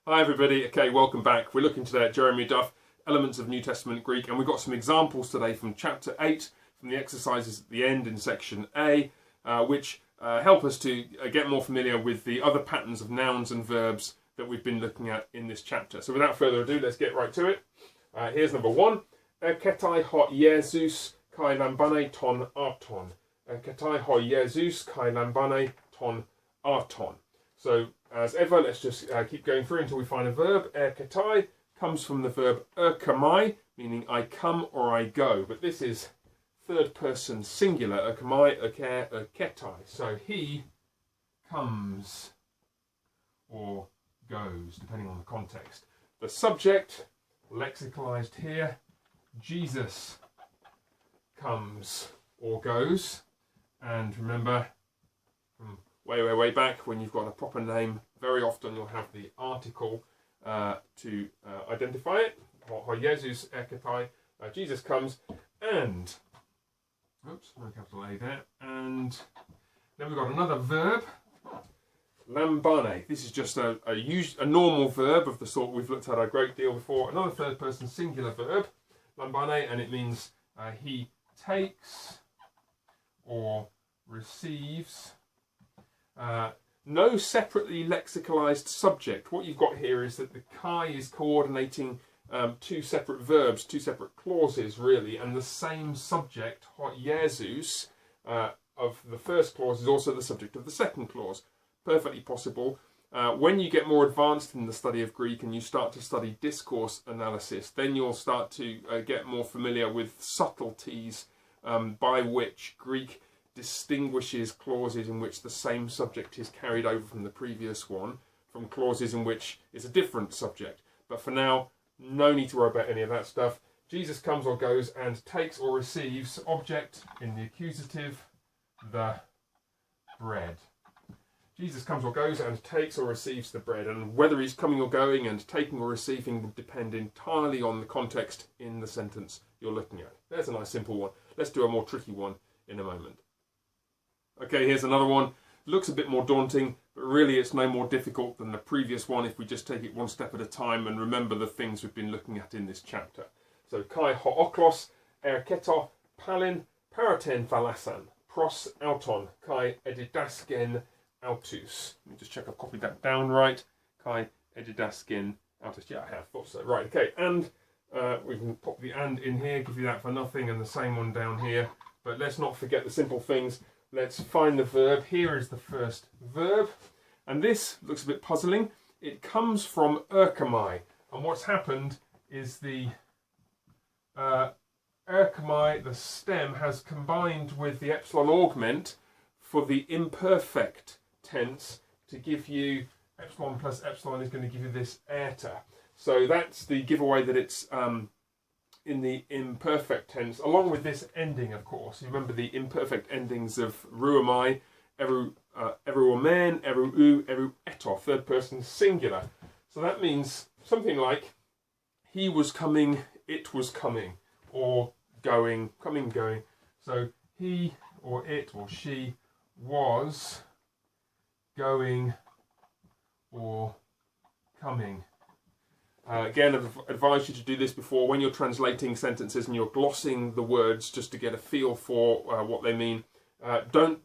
Hi everybody, okay, welcome back. We're looking today at Jeremy Duff, Elements of New Testament Greek, and we've got some examples today from chapter 8, from the exercises at the end in section A, which help us to get more familiar with the other patterns of nouns and verbs that we've been looking at in this chapter. So without further ado, let's get right to it. Here's number 1. Ketai ho Jesus kai lambane ton arton. Ketai ho Jesus kai lambane ton arton. So, as ever, let's just keep going through until we find a verb. Ketai comes from the verb erkamai, meaning I come or I go. But this is third person singular, erkamai, erker, erketai. So, he comes or goes, depending on the context. The subject, lexicalized here, Jesus comes or goes. And remember, from way back, when you've got a proper name, very often you'll have the article to identify it. Jesus erketai, Jesus comes, and oops, no capital A there. And then we've got another verb, lambane. This is just a normal verb of the sort we've looked at a great deal before. Another third person singular verb, lambane, and it means he takes or receives. No separately lexicalized subject. What you've got here is that the kai is coordinating two separate verbs, two separate clauses really, and the same subject, hot Jesus, of the first clause is also the subject of the second clause. Perfectly possible. When you get more advanced in the study of Greek and you start to study discourse analysis, then you'll start to get more familiar with subtleties by which Greek distinguishes clauses in which the same subject is carried over from the previous one from clauses in which it's a different subject. But for now, no need to worry about any of that stuff. Jesus comes or goes and takes or receives object in the accusative, the bread. Jesus comes or goes and takes or receives the bread, and whether he's coming or going and taking or receiving will depend entirely on the context in the sentence you're looking at. There's a nice simple one. Let's do a more tricky one in a moment. Okay, here's another one. Looks a bit more daunting, but really it's no more difficult than the previous one if we just take it one step at a time and remember the things we've been looking at in this chapter. So, kai hooklos, erketo, palin, paraten thalasan, pros auton, kai edidasken autus. Let me just check I've copied that down right. Kai edidasken autus. Yeah, I have. Thought so. Right, okay. And we can pop the and in here, give you that for nothing, and the same one down here. But let's not forget the simple things. Let's find the verb. Here is the first verb. And this looks a bit puzzling. It comes from erkamai. And what's happened is the erkamai, the stem, has combined with the epsilon augment for the imperfect tense to give you epsilon plus epsilon is going to give you this eta. So that's the giveaway that it's in the imperfect tense, along with this ending, of course. You remember the imperfect endings of ruamai, eru omen, eru u, eru eto, third person singular. So that means something like he was coming, it was coming, or going, coming, going. So he or it or she was going or coming. Again, I've advised you to do this before when you're translating sentences and you're glossing the words just to get a feel for what they mean. Don't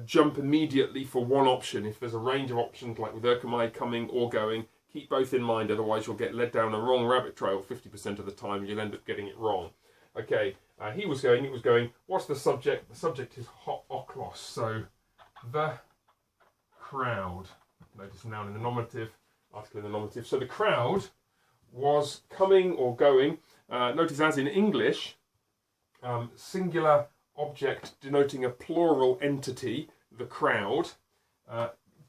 jump immediately for one option. If there's a range of options like with erkamai, coming or going, keep both in mind, otherwise you'll get led down a wrong rabbit trail 50% of the time. You'll end up getting it wrong. Okay, he was going, it was going. What's the subject? The subject is hooklos, so the crowd. Notice noun in the nominative, article in the nominative. So the crowd was coming or going. Notice as in English, singular object denoting a plural entity, the crowd,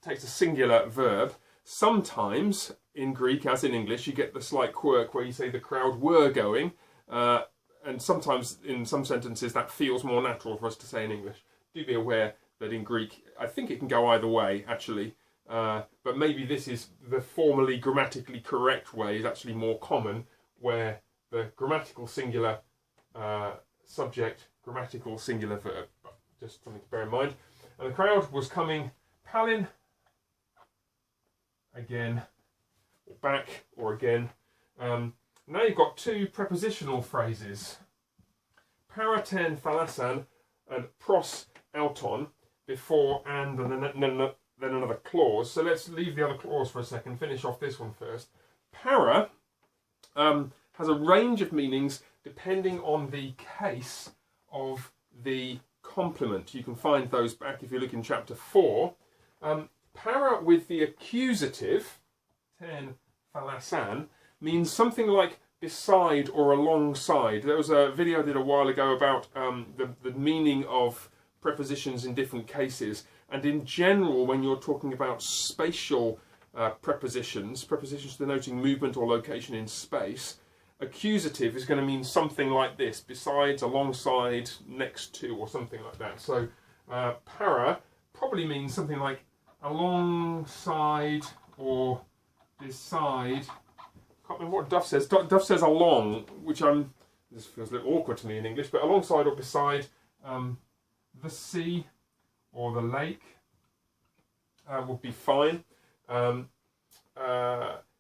takes a singular verb. Sometimes in Greek, as in English, you get the slight quirk where you say the crowd were going, and sometimes in some sentences that feels more natural for us to say in English. Do be aware that in Greek, I think it can go either way, actually. But maybe this is the formally grammatically correct way is actually more common, where the grammatical singular subject, grammatical singular verb. Just something to bear in mind. And the crowd was coming, palin, again, or back, or again. Now you've got two prepositional phrases. Para ten thalasan and pros auton, before and then another clause. So let's leave the other clause for a second, finish off this one first. Para has a range of meanings depending on the case of the complement. You can find those back if you look in chapter 4. Para with the accusative, ten thalasan, means something like beside or alongside. There was a video I did a while ago about the meaning of prepositions in different cases, and in general when you're talking about spatial prepositions denoting movement or location in space, accusative is going to mean something like this: besides, alongside, next to, or something like that. So para probably means something like alongside or beside. I can't remember what Duff says. Duff says along, which this feels a little awkward to me in English, but alongside or beside the sea or the lake would be fine.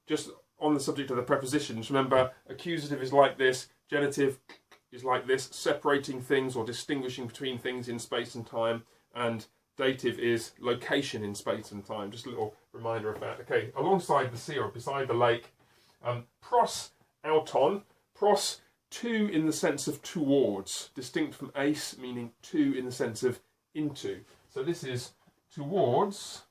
Just on the subject of the prepositions, remember, accusative is like this, genitive is like this, separating things or distinguishing between things in space and time, and dative is location in space and time. Just a little reminder of that. Okay, alongside the sea or beside the lake. Pros auton, pros, to in the sense of towards, distinct from ace, meaning to in the sense of into. So this is towards,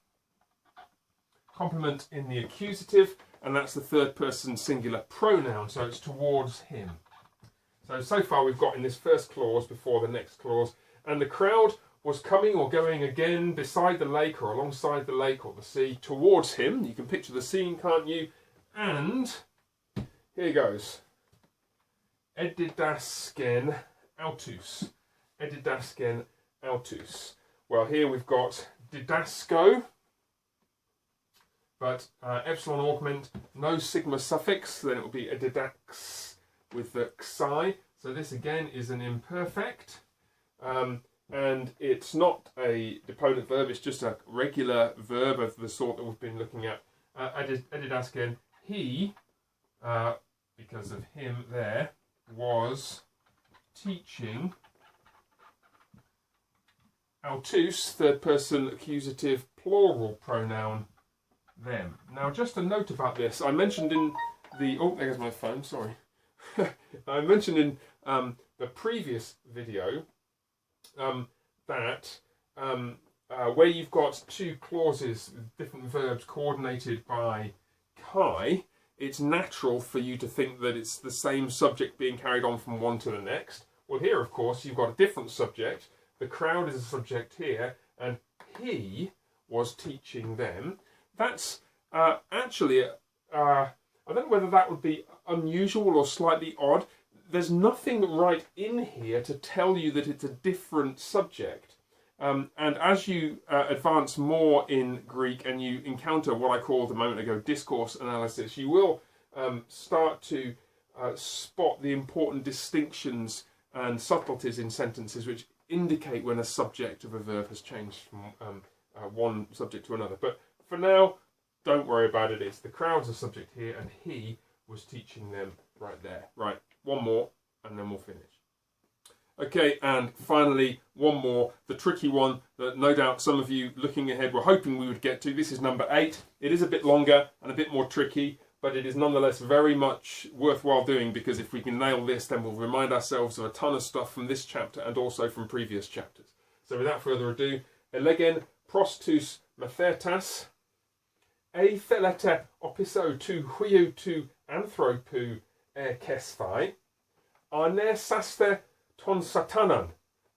complement in the accusative, and that's the third person singular pronoun, so it's towards him. So far we've got in this first clause before the next clause, and the crowd was coming or going again beside the lake or alongside the lake or the sea towards him. You can picture the scene, can't you? And here goes. Edidasken autus. Edidasken autus. Well, here we've got didasco, but epsilon augment, no sigma suffix, then it will be edidax with the xi. So this again is an imperfect, and it's not a deponent verb, it's just a regular verb of the sort that we've been looking at. Edidasken, he, because of him there, was teaching autus, third person accusative plural pronoun, them. Now just a note about this, I mentioned in the, oh there's my phone, sorry. I mentioned in the previous video that where you've got two clauses, different verbs coordinated by chi, it's natural for you to think that it's the same subject being carried on from one to the next. Well, here, of course, you've got a different subject. The crowd is a subject here, and he was teaching them. That's actually, I don't know whether that would be unusual or slightly odd. There's nothing right in here to tell you that it's a different subject. And as you advance more in Greek and you encounter what I called a moment ago discourse analysis, you will start to spot the important distinctions and subtleties in sentences which indicate when a subject of a verb has changed from one subject to another. But for now, don't worry about it. It's the crowd's a subject here, and he was teaching them right there. Right, one more, and then we'll finish. Okay, and finally, one more, the tricky one that no doubt some of you looking ahead were hoping we would get to. This is number 8. It is a bit longer and a bit more tricky, but it is nonetheless very much worthwhile doing, because if we can nail this, then we'll remind ourselves of a ton of stuff from this chapter and also from previous chapters. So without further ado, elegen prostus mathertas, e thelete opiso tu huiu tu anthropu kesphai, arne saste ton satanan,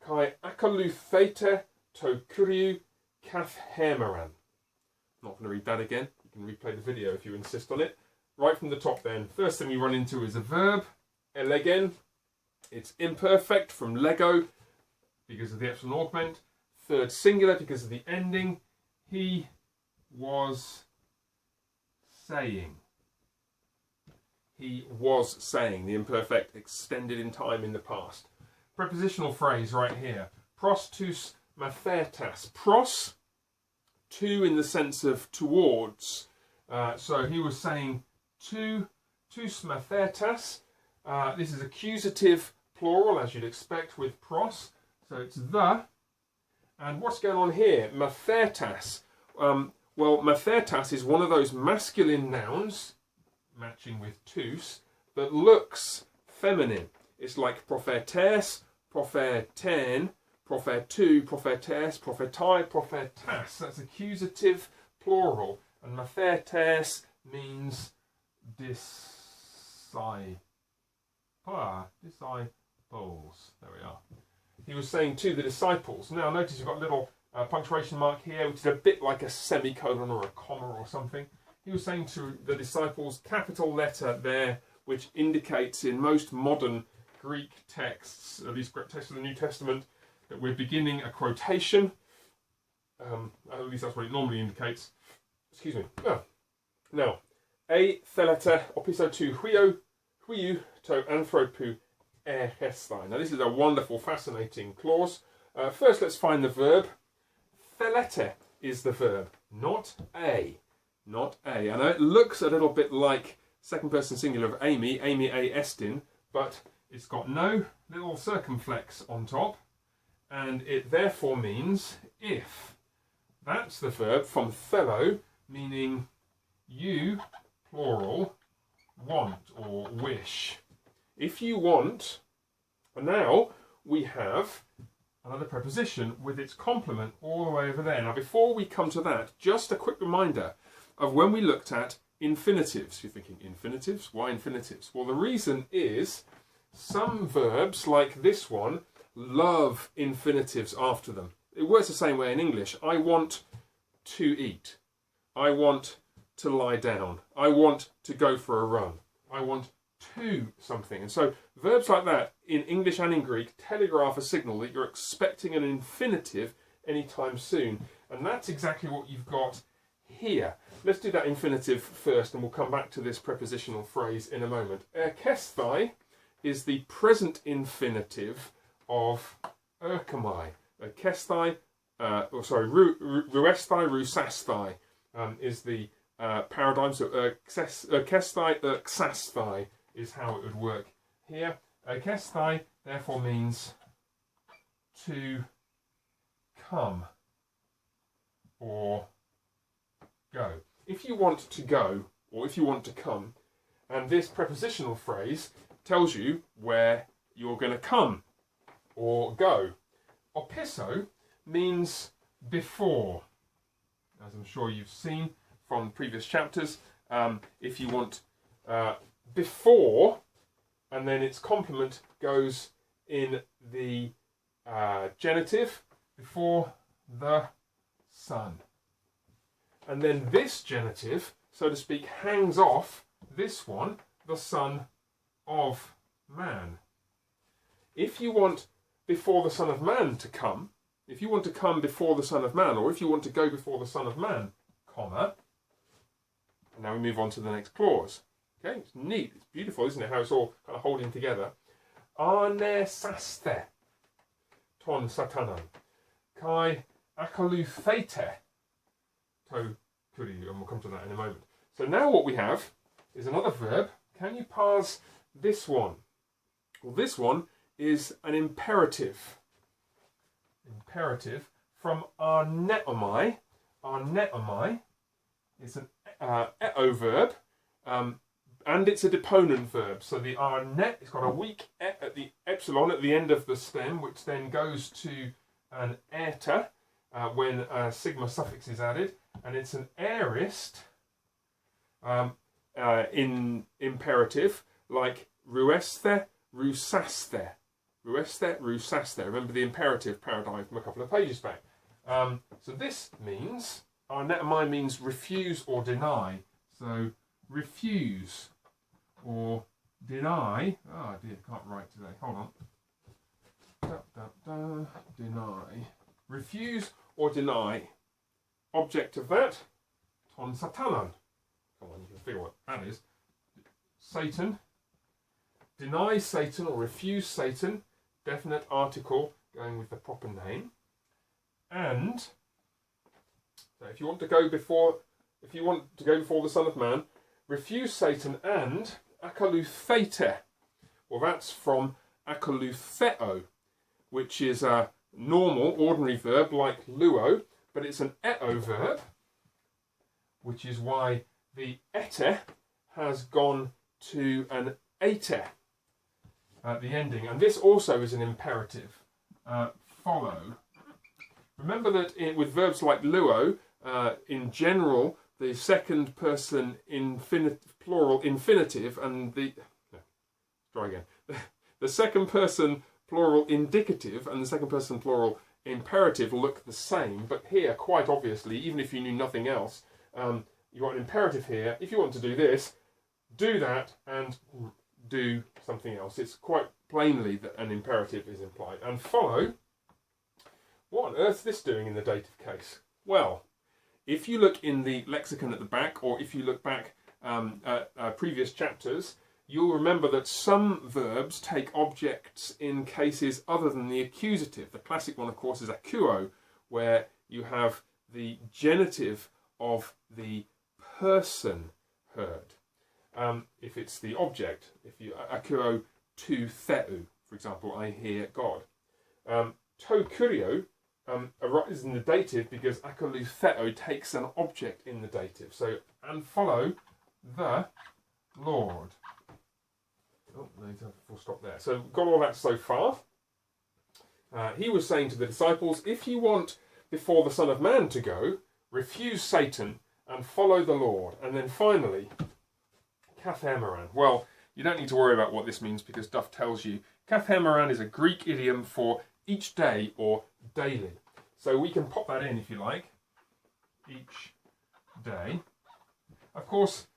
kai akaluthete to kuriu kathhemeran. I'm not going to read that again. You can replay the video if you insist on it. Right from the top then. First thing we run into is a verb, elegen. It's imperfect from lego because of the epsilon augment. Third singular because of the ending. He was saying. He was saying. The imperfect extended in time in the past. Prepositional phrase right here. Pros tus mathertas. Pros, to in the sense of towards. So he was saying tous mathetas. This is accusative plural, as you'd expect with pros. So it's the. And what's going on here? Mathetas. Well, mathetas is one of those masculine nouns, matching with tous, that looks feminine. It's like prophetes, propheten, prophetou, prophetes, prophetai, prophetas. That's accusative plural. And mathetes means disciples. There we are. He was saying to the disciples. Now notice you've got a little punctuation mark here, which is a bit like a semicolon or a comma or something. He was saying to the disciples, capital letter there, which indicates in most modern Greek texts, at least texts of the New Testament, that we're beginning a quotation. At least that's what it normally indicates. Excuse me. Now, e thelete opiso tu huiu to anthropu ergestai. Now, this is a wonderful, fascinating clause. First, let's find the verb. Thelete is the verb, not a. Not a. I know it looks a little bit like second person singular of Amy a estin, but it's got no little circumflex on top, and it therefore means if. That's the verb from thelo, meaning you, plural, want or wish. If you want, and now we have another preposition with its complement all the way over there. Now before we come to that, just a quick reminder of when we looked at infinitives. You're thinking, infinitives? Why infinitives? Well, the reason is some verbs, like this one, love infinitives after them. It works the same way in English. I want to eat. I want to lie down. I want to go for a run. I want to something. And so verbs like that in English and in Greek telegraph a signal that you're expecting an infinitive anytime soon. And that's exactly what you've got here. Let's do that infinitive first, and we'll come back to this prepositional phrase in a moment. Erkesthai is the present infinitive of erkamai. Erkesthai, ruesthai, rusasthai is the paradigm. So erkesthai, erksasthai is how it would work here. Erkesthai therefore means to come or go. If you want to go, or if you want to come, and this prepositional phrase tells you where you're going to come or go. Opiso means before, as I'm sure you've seen from previous chapters. If you want before, and then its complement goes in the genitive, before the sun. And then this genitive, so to speak, hangs off this one, the Son of Man. If you want before the Son of Man to come, if you want to come before the Son of Man, or if you want to go before the Son of Man, comma, and now we move on to the next clause. Okay, it's neat, it's beautiful, isn't it, how it's all kind of holding together. Arnesaste ton satanan, kai akaluthete to kuri, and we'll come to that in a moment. So now what we have is another verb. Can you parse this one? Well, this one is an imperative. Imperative from arneomai. Arneomai is an eo verb, and it's a deponent verb. So the arnet, it's got a weak e at the epsilon at the end of the stem, which then goes to an eta when a sigma suffix is added, and it's an aorist in imperative, like rueste, rusaste. Rueste, rusaste. Remember the imperative paradigm from a couple of pages back. So this means, arnetomai means refuse or deny. So refuse or deny. Oh dear, can't write today. Hold on. Deny. Refuse or deny. Object of that, ton satanan. Come on, you can figure what that is. Satan. Deny Satan or refuse Satan. Definite article going with the proper name. And so if you want to go before if you want to go before the Son of Man, refuse Satan and akaluthete. Well, that's from akalutheo, which is a normal, ordinary verb like luo, but it's an eo verb, which is why the ete has gone to an ete at the ending. And this also is an imperative. Follow. Remember that with verbs like luo, in general, the second person plural infinitive and the second person plural indicative and the second person plural imperative look the same, but here, quite obviously, even if you knew nothing else, you've got an imperative here. If you want to do this, do that and do something else. It's quite plainly that an imperative is implied. And follow, what on earth is this doing in the dative case? Well, if you look in the lexicon at the back, or if you look back at previous chapters, you'll remember that some verbs take objects in cases other than the accusative. The classic one, of course, is akuo, where you have the genitive of the person heard. If it's the object, if you akuo tu theu, for example, I hear God. To kurio arises in the dative because akalu theo takes an object in the dative. So, and follow the Lord. Oh, no, you have a full stop there. So, got all that so far. He was saying to the disciples, if you want before the Son of Man to go, refuse Satan and follow the Lord. And then finally, kathemeran. Well, you don't need to worry about what this means because Duff tells you. Kathemeran is a Greek idiom for each day or daily. So we can pop that in if you like. Each day. Of course,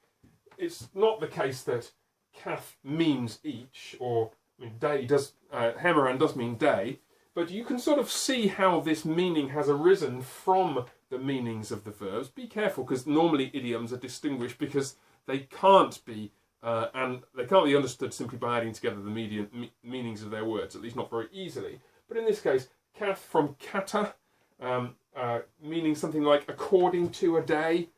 it's not the case that kath means each, or I mean, day does, hemeran does mean day, but you can sort of see how this meaning has arisen from the meanings of the verbs. Be careful, because normally idioms are distinguished because they can't be and they can't be understood simply by adding together the meanings of their words, at least not very easily. But in this case, kath from kata, meaning something like according to a day.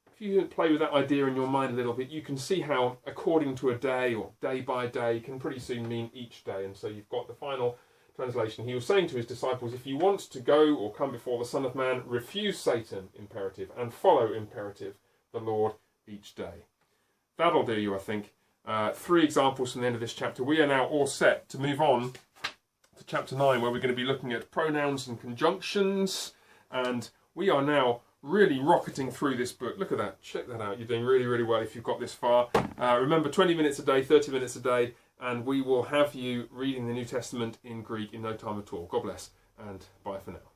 If you play with that idea in your mind a little bit, you can see how according to a day or day by day can pretty soon mean each day. And so you've got the final translation. He was saying to his disciples, if you want to go or come before the Son of Man, refuse Satan, imperative, and follow, imperative, the Lord each day. That'll do you, I think. 3 examples from the end of this chapter. We are now all set to move on to chapter 9, where we're going to be looking at pronouns and conjunctions. And we are now really rocketing through this book. Look at that. Check that out. You're doing really, really well if you've got this far. Remember, 20 minutes a day, 30 minutes a day, and we will have you reading the New Testament in Greek in no time at all. God bless, and bye for now.